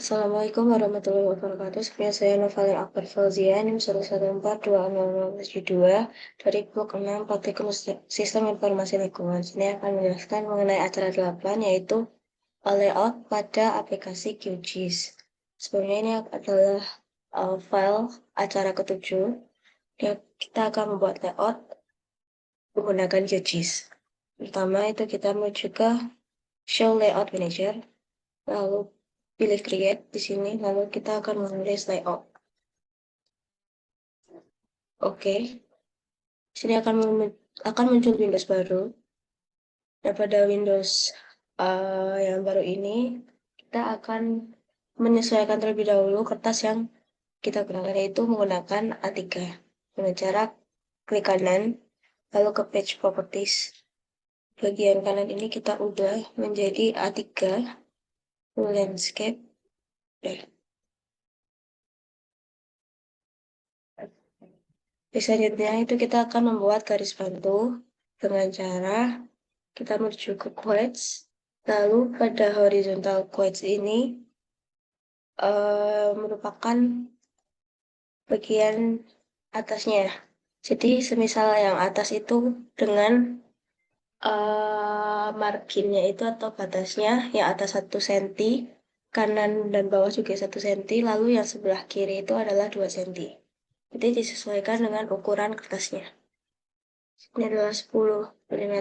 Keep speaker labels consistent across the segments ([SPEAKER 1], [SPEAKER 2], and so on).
[SPEAKER 1] Assalamualaikum warahmatullahi wabarakatuh. Sebenarnya saya Novalin Akbar Fauzia, NIM 1142072 dari blok 6 Praktikum Sistem Informasi Lingkungan. Ini akan menjelaskan mengenai acara 8, yaitu layout pada aplikasi QGIS. Sebenarnya ini adalah file acara ketujuh. Kita akan membuat layout menggunakan QGIS. Pertama itu kita menuju ke Show Layout Manager, lalu pilih create di sini, lalu kita akan menulis layout. Oke, di sini akan muncul Windows baru. Dan pada Windows yang baru ini, kita akan menyesuaikan terlebih dahulu kertas yang kita gunakan, yaitu menggunakan A3. Dengan cara klik kanan, lalu ke page properties. Bagian kanan ini kita ubah menjadi A3 landscape. Selanjutnya itu kita akan membuat garis bantu dengan cara kita menuju ke quotes, lalu pada horizontal quotes ini merupakan bagian atasnya. Jadi semisal yang atas itu dengan marginnya itu atau batasnya yang atas 1 cm, kanan dan bawah juga 1 cm, lalu yang sebelah kiri itu adalah 2 cm. Jadi disesuaikan dengan ukuran kertasnya. Ini adalah 10 mm.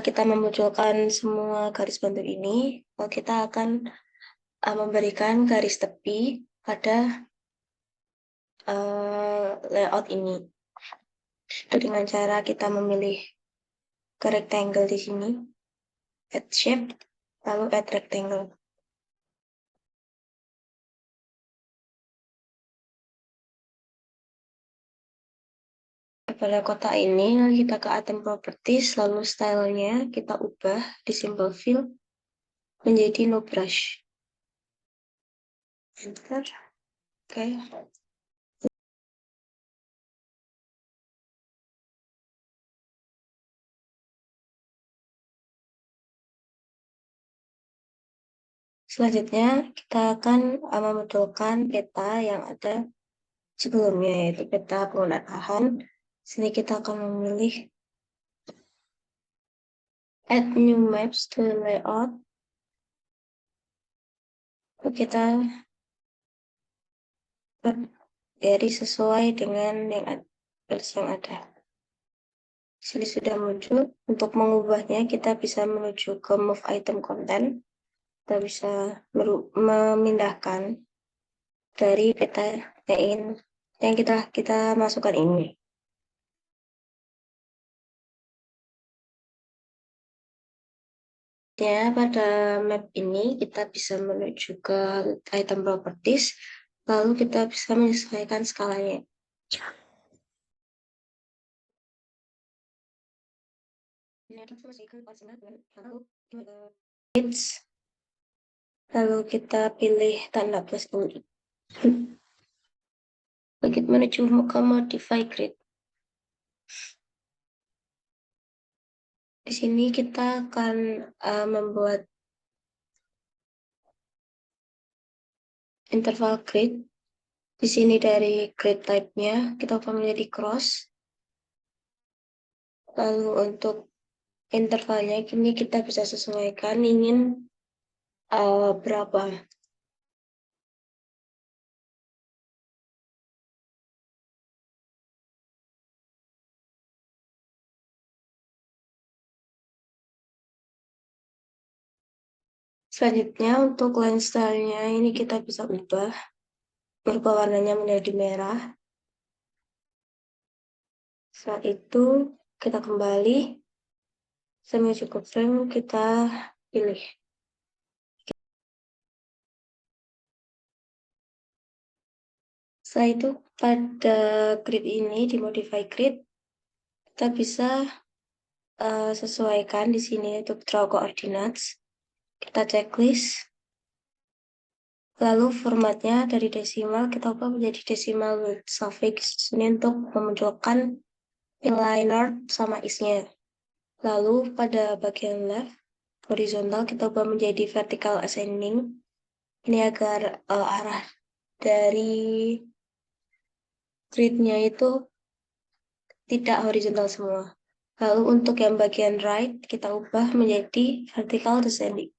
[SPEAKER 1] Kita memunculkan semua garis bantu ini, lalu kita akan memberikan garis tepi pada layout ini. Itu dengan cara kita memilih ke rectangle di sini, add shape, lalu add rectangle. Pada kotak ini, kita ke item properties, lalu stylenya kita ubah di symbol fill menjadi no brush. Enter. Oke. Selanjutnya, kita akan memunculkan peta yang ada sebelumnya, yaitu peta penggunaan lahan. Sini kita akan memilih add new maps to layout. Kita jadi sesuai dengan versi yang ada. Sini sudah muncul. Untuk mengubahnya, kita bisa menuju ke move item content. Kita bisa memindahkan dari peta yang kita masukkan ini. Ya, pada map ini kita bisa menuju ke item properties, lalu kita bisa menyesuaikan skalanya. Lalu kita pilih tanda plus ini. Begitu menuju ke modify grid. Di sini kita akan membuat interval grid. Di sini dari grid type-nya kita ubah menjadi cross. Lalu untuk intervalnya kini kita bisa sesuaikan ingin berapa. Selanjutnya untuk line style-nya ini kita bisa ubah warnanya menjadi merah. Setelah itu kita kembali sampai cukup frame kita pilih. Setelah itu pada grid ini di modify grid kita bisa sesuaikan di sini untuk draw coordinates. Kita checklist. Lalu formatnya dari desimal kita ubah menjadi desimal with suffix. Ini untuk memunculkan inliner sama is-nya. Lalu pada bagian left, horizontal kita ubah menjadi vertical ascending. Ini agar arah dari grid-nya itu tidak horizontal semua. Lalu untuk yang bagian right, kita ubah menjadi vertical descending.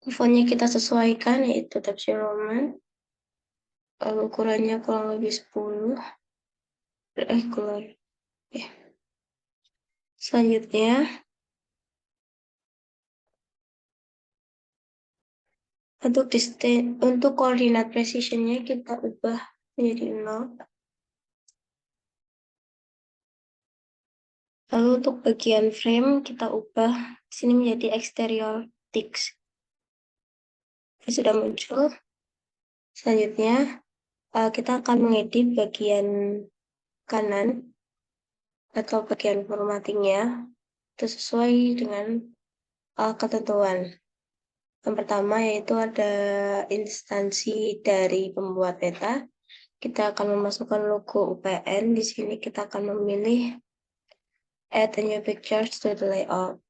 [SPEAKER 1] Fontnya kita sesuaikan, yaitu Times New Roman. Lalu ukurannya kurang lebih 10. Keluar. Selanjutnya, untuk koordinat precision-nya kita ubah menjadi 0. Lalu untuk bagian frame kita ubah di sini menjadi exterior text. Ini sudah muncul. Selanjutnya kita akan mengedit bagian kanan atau bagian formattingnya itu sesuai dengan ketentuan. Yang pertama yaitu ada instansi dari pembuat peta. Kita akan memasukkan logo UPN. Di sini kita akan memilih add a new picture to the layout.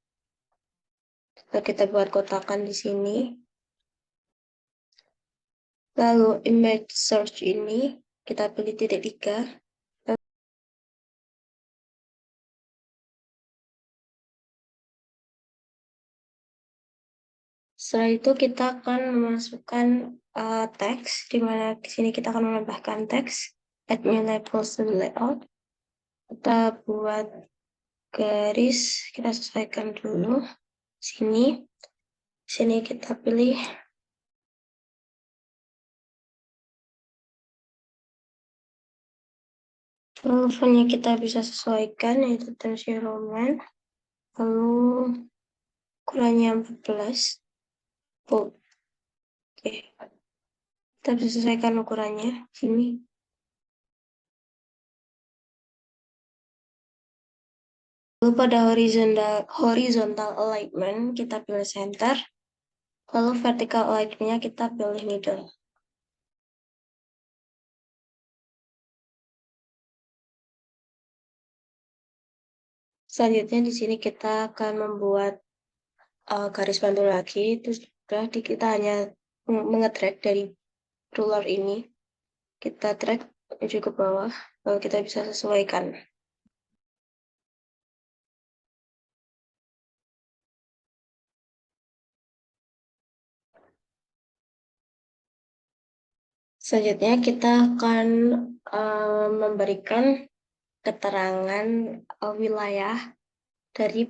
[SPEAKER 1] Lalu kita buat kotakan di sini. Lalu image search ini kita pilih titik 3. Setelah itu kita akan memasukkan teks, di mana di sini kita akan menambahkan teks, add new labels to the layout. Kita buat garis, kita sesuaikan dulu. Sini kita pilih fontnya kita bisa sesuaikan, yaitu Times New Roman. Lalu ukurannya 14. Oke. Kita bisa sesuaikan ukurannya sini. Lalu pada horizontal alignment kita pilih center. Lalu vertical alignment-nya kita pilih middle. Selanjutnya di sini kita akan membuat garis bantu lagi. Terus kita hanya mengedrag dari ruler ini. Kita drag menuju ke bawah, lalu kita bisa sesuaikan. Selanjutnya kita akan memberikan keterangan wilayah dari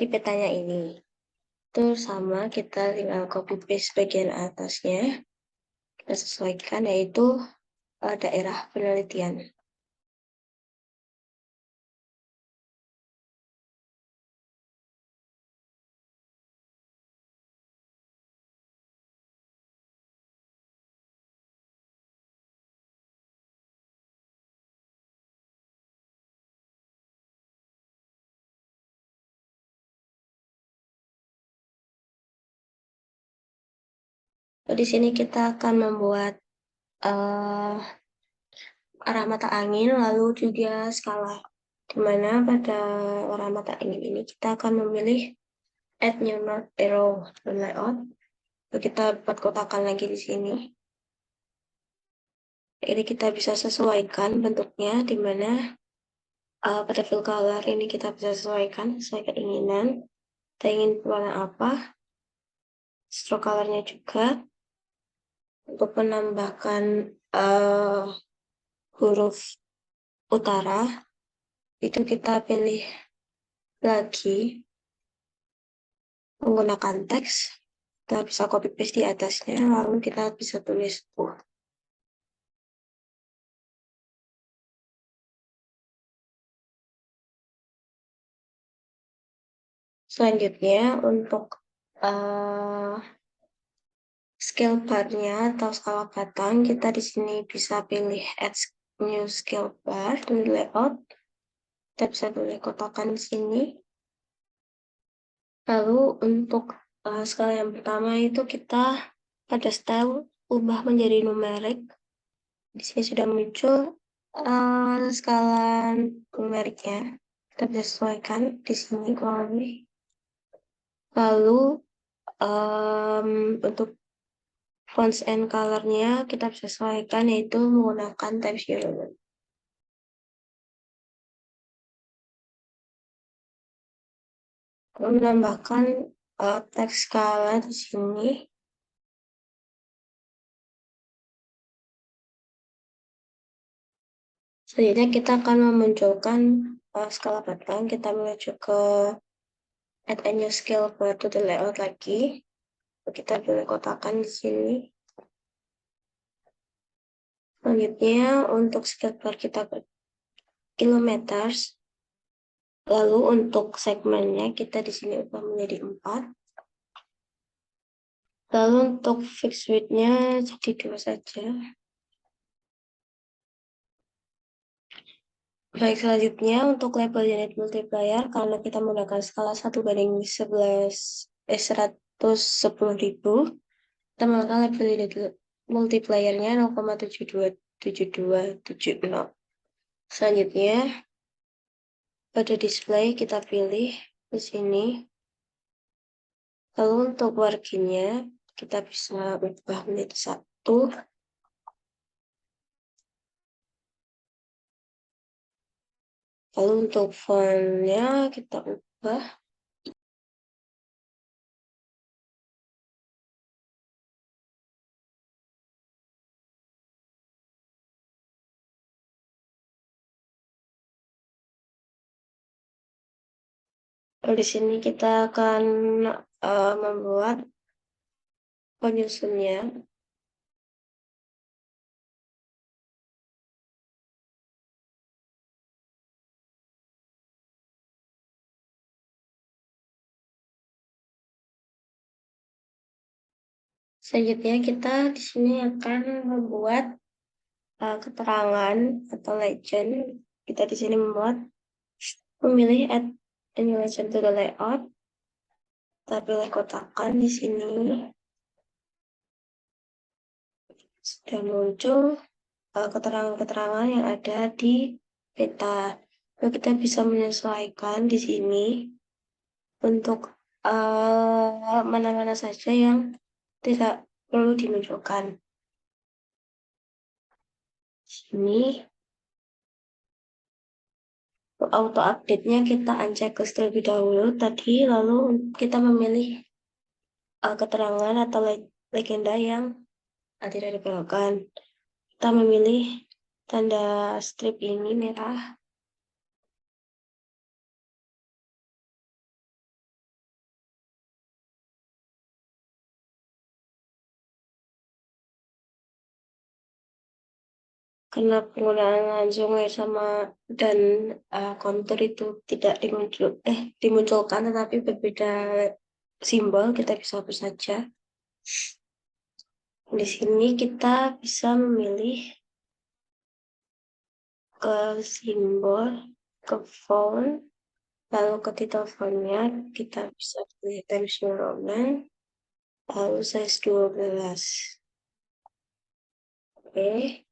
[SPEAKER 1] petanya ini. Itu sama, kita tinggal copy paste bagian atasnya. Kita sesuaikan, yaitu daerah penelitian. Di sini kita akan membuat arah mata angin, lalu juga skala. Di mana pada arah mata angin ini kita akan memilih add new north arrow layout. Lalu kita buat kotakan lagi di sini. Ini kita bisa sesuaikan bentuknya, di mana pada fill color ini kita bisa sesuaikan sesuai keinginan. Kita ingin warna apa, stroke colornya juga. Untuk menambahkan huruf utara, itu kita pilih lagi menggunakan teks. Kita bisa copy paste di atasnya, lalu kita bisa tulis U. Selanjutnya untuk scale bar-nya atau skala batang, kita di sini bisa pilih add new scale bar di layout. Kita bisa pilih kotakan di sini. Lalu untuk Skala yang pertama itu kita pada style ubah menjadi numerik. Di sini sudah muncul skala numeriknya. Kita bisa sesuaikan di sini kurang lebih. Lalu untuk fonts and color-nya kita bisa sesuaikan yaitu menggunakan Times New Roman. Lalu menambahkan teks skala di sini. Selanjutnya kita akan memunculkan skala pattern. Kita menuju ke add a new scale to the layout lagi. Kita pilih kotakan di sini. Selanjutnya untuk scale bar kita ke kilometers. Lalu untuk segmennya kita di sini ubah menjadi 4. Lalu untuk fixed width-nya jadi 2 saja. Baik, selanjutnya untuk label unit multiplier, karena kita menggunakan skala 1/110.000, kita menggunakan label unit multipliernya 0,727270. Selanjutnya, pada display kita pilih di sini. Lalu untuk marginnya, kita bisa ubah menjadi 1. Lalu untuk font-nya kita ubah. Lalu di sini kita akan membuat penyusunnya. Selanjutnya kita di sini akan membuat keterangan atau legend. Kita di sini memilih add a new legend to the layout. Kita pilih kotakan di sini. Sudah muncul keterangan-keterangan yang ada di peta. Lalu kita bisa menyesuaikan di sini untuk mana-mana saja yang tidak perlu dimunculkan. Sini auto update-nya kita unchecklist terlebih dahulu tadi, lalu kita memilih keterangan atau legenda yang tidak diperlukan. Kita memilih tanda strip ini merah. Karena penggunaan langsung sama dan kontur itu tidak dimunculkan, tetapi berbeda simbol, kita bisa hapus saja. Di sini kita bisa memilih ke simbol, ke font, lalu ke title font-nya kita bisa pilih Times New Roman, lalu size 12. Oke.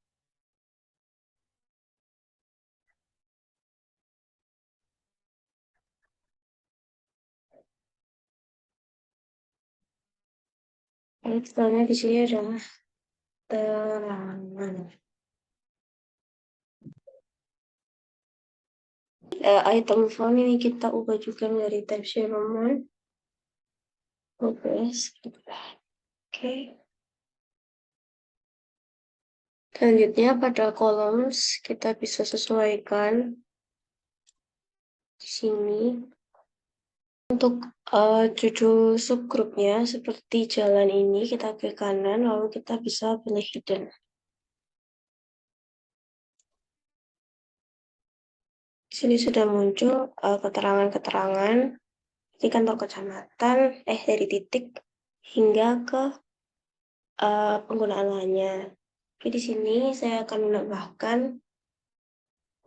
[SPEAKER 1] Titelnya di sini adalah terangan. Item font ini kita ubah juga menjadi Times New Roman. Oke. Selanjutnya pada columns kita bisa sesuaikan di sini untuk judul subgrupnya seperti jalan ini kita ke kanan, lalu kita bisa pilih hidden. Di sini sudah muncul keterangan-keterangan di kantor kecamatan dari titik hingga ke penggunaan lahannya. Oke, di sini saya akan menambahkan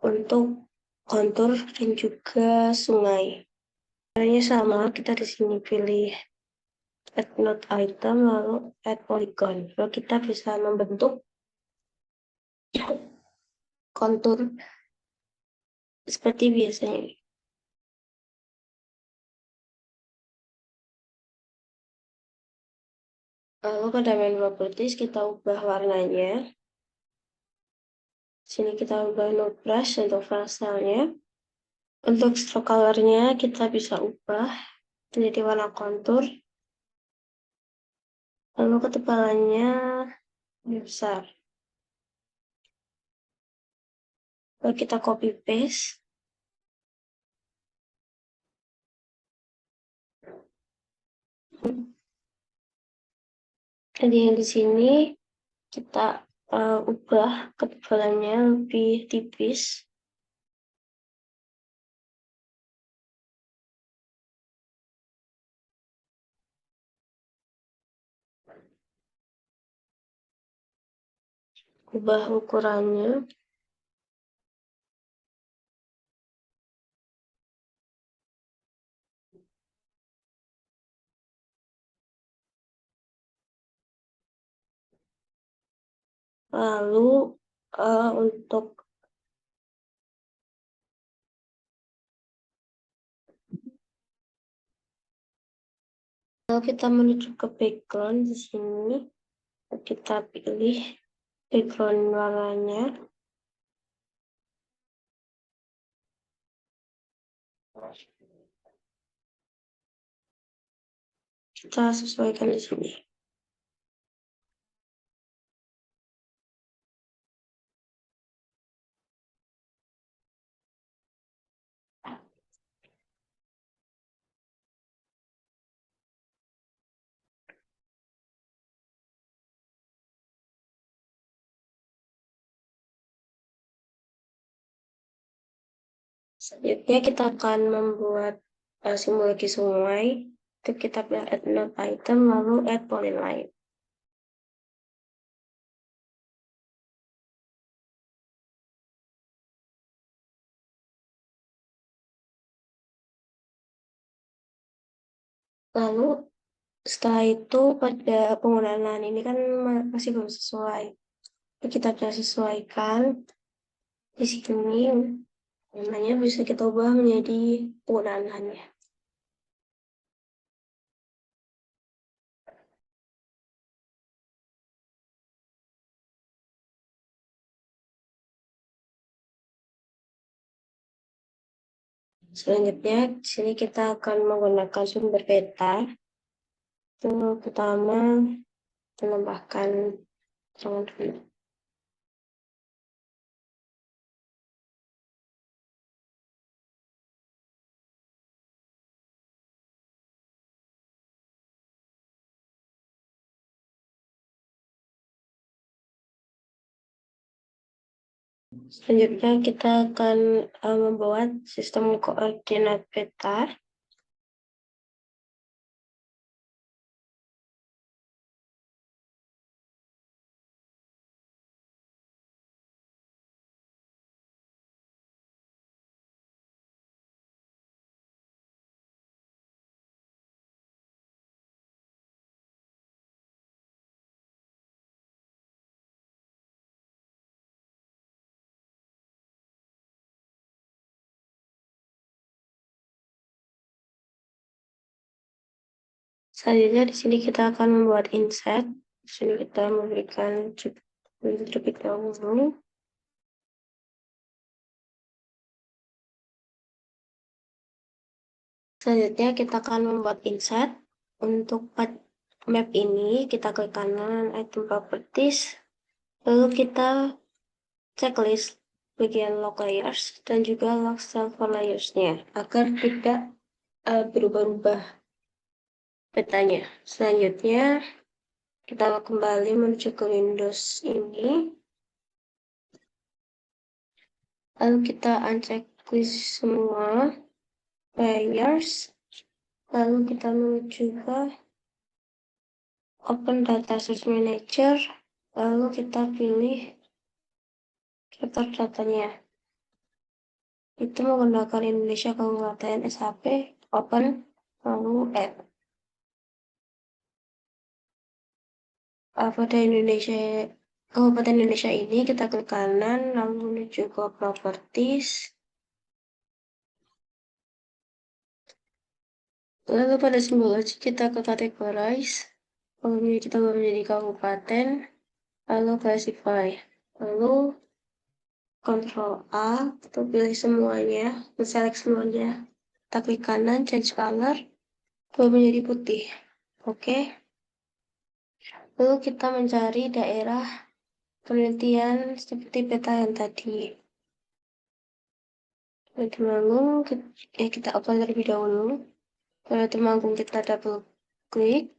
[SPEAKER 1] untuk kontur dan juga sungai. Caranya sama, kita di sini pilih add node item, lalu add polygon. Lalu kita bisa membentuk kontur seperti biasanya. Lalu pada main properties kita ubah warnanya. Sini kita ubah node brush untuk file-nya. Untuk stroke color-nya kita bisa ubah menjadi warna kontur. Lalu ketebalannya besar. Lalu kita copy paste. Jadi yang di sini kita ubah ketebalannya lebih tipis. Ubah ukurannya. Lalu untuk kita menuju ke background di sini, kita pilih background warnanya. Kita sesuaikan di sini. Selanjutnya kita akan membuat simulasi sungai. Itu kita pilih add node item, lalu add polyline. Lalu setelah itu pada penggunaan lahan ini kan masih belum sesuai. Kita bisa sesuaikan di sini. Namanya bisa kita ubah menjadi penggunaan lahannya. Selanjutnya, di sini kita akan menggunakan sumber peta. Itu pertama, menambahkan jangan dulu. Selanjutnya kita akan membuat sistem koordinat peta. Selanjutnya di sini kita akan membuat inset. Di sini kita memberikan terlebih dahulu. Selanjutnya kita akan membuat inset. Untuk map ini kita klik kanan item properties. Lalu kita checklist bagian log layers dan juga log style for layers-nya agar tidak berubah-ubah petanya. Selanjutnya kita kembali menuju ke Windows ini. Lalu kita uncheck list semua layers. Lalu kita menuju ke Open Data Source Manager. Lalu kita pilih capture datanya. Itu menggunakan Indonesia Kabupaten SHP, open, lalu add. pada Kabupaten Indonesia ini kita klik kanan, lalu menuju ke properties. Lalu pada simbol aja kita ke categorize. Lalu kita menjadi kabupaten, lalu classify. Lalu Ctrl A, kita pilih semuanya, select semuanya. Kita klik kanan, change color, lalu menjadi putih. Oke. Lalu kita mencari daerah penelitian seperti peta yang tadi. Pada Temanggung, kita upload terlebih dahulu. Pada Temanggung kita double klik.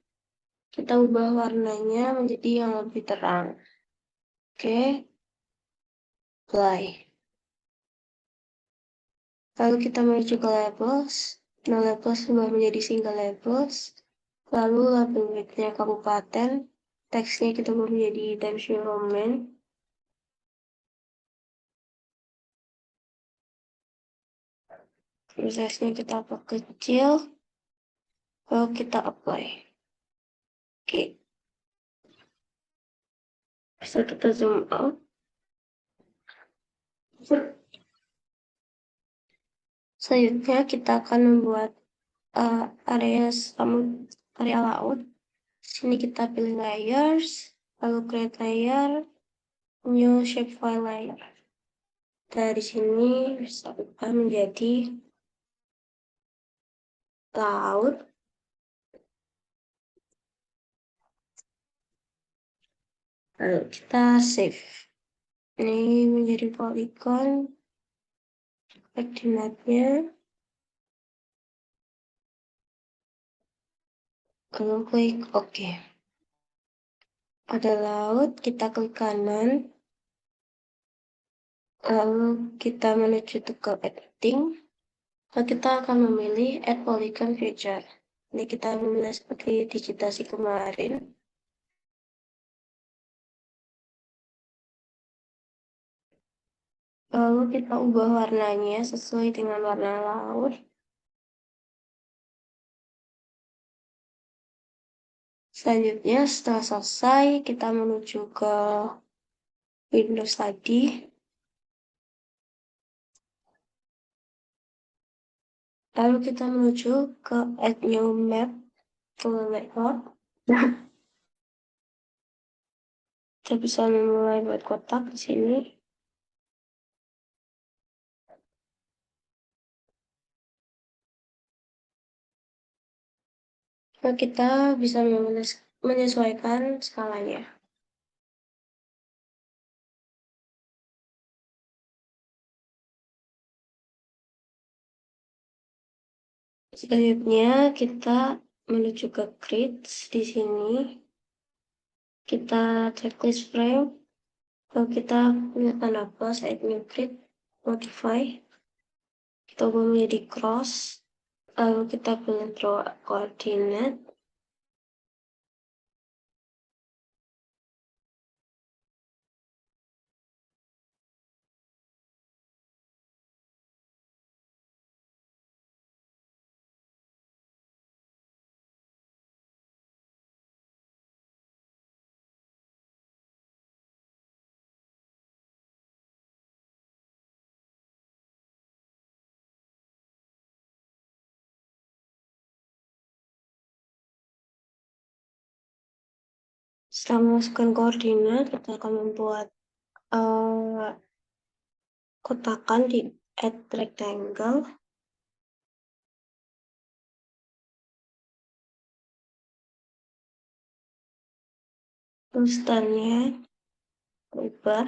[SPEAKER 1] Kita ubah warnanya menjadi yang lebih terang. Oke. Apply. Lalu kita menuju ke labels. Nah, labels berubah menjadi single labels. Lalu label width-nya kabupaten. Teksnya kita ubah menjadi Times New Roman. Size-nya kita perkecil. Lalu kita apply. Oke. Bisa kita zoom out. Selanjutnya kita akan membuat area laut. Sini kita pilih layers, lalu create layer, new shapefile layer. Dari sini bisa ubah menjadi laut. Lalu kita save. Ini menjadi polygon. Koordinatnya. Lalu klik OK. Ada laut, kita klik kanan. Lalu kita menuju ke editing. Lalu kita akan memilih add polygon feature. Ini kita memilih seperti digitasi kemarin. Lalu kita ubah warnanya sesuai dengan warna laut. Selanjutnya setelah selesai kita menuju ke Windows tadi. Lalu kita menuju ke Add New Map to Layout. Kita bisa memulai buat kotak di sini. Nah, kita bisa menyesuaikan skalanya. Selanjutnya kita menuju ke grids di sini. Kita checklist frame. Lalu kita pilih tanda plus, add new grid, modify. Kita ubah menjadi cross. Lalu kita pilih draw coordinate. Setelah memasukkan koordinat, kita akan membuat kotakan di add rectangle. Terus stylenya berubah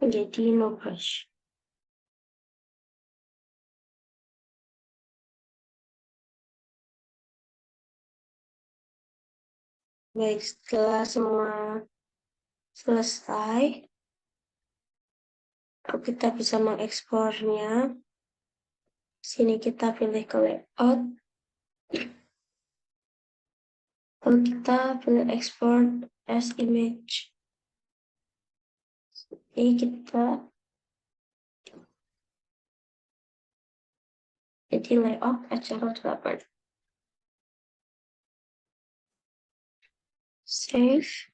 [SPEAKER 1] menjadi no brush. Baik, setelah semua selesai, kita bisa mengekspornya. Sini kita pilih ke layout. Lalu kita pilih export as image. Ini kita jadi layout acara 8. Save.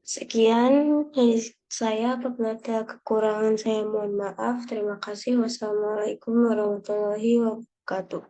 [SPEAKER 1] Sekian dari saya, apabila ada kekurangan saya mohon maaf. Terima kasih. Wassalamualaikum warahmatullahi wabarakatuh.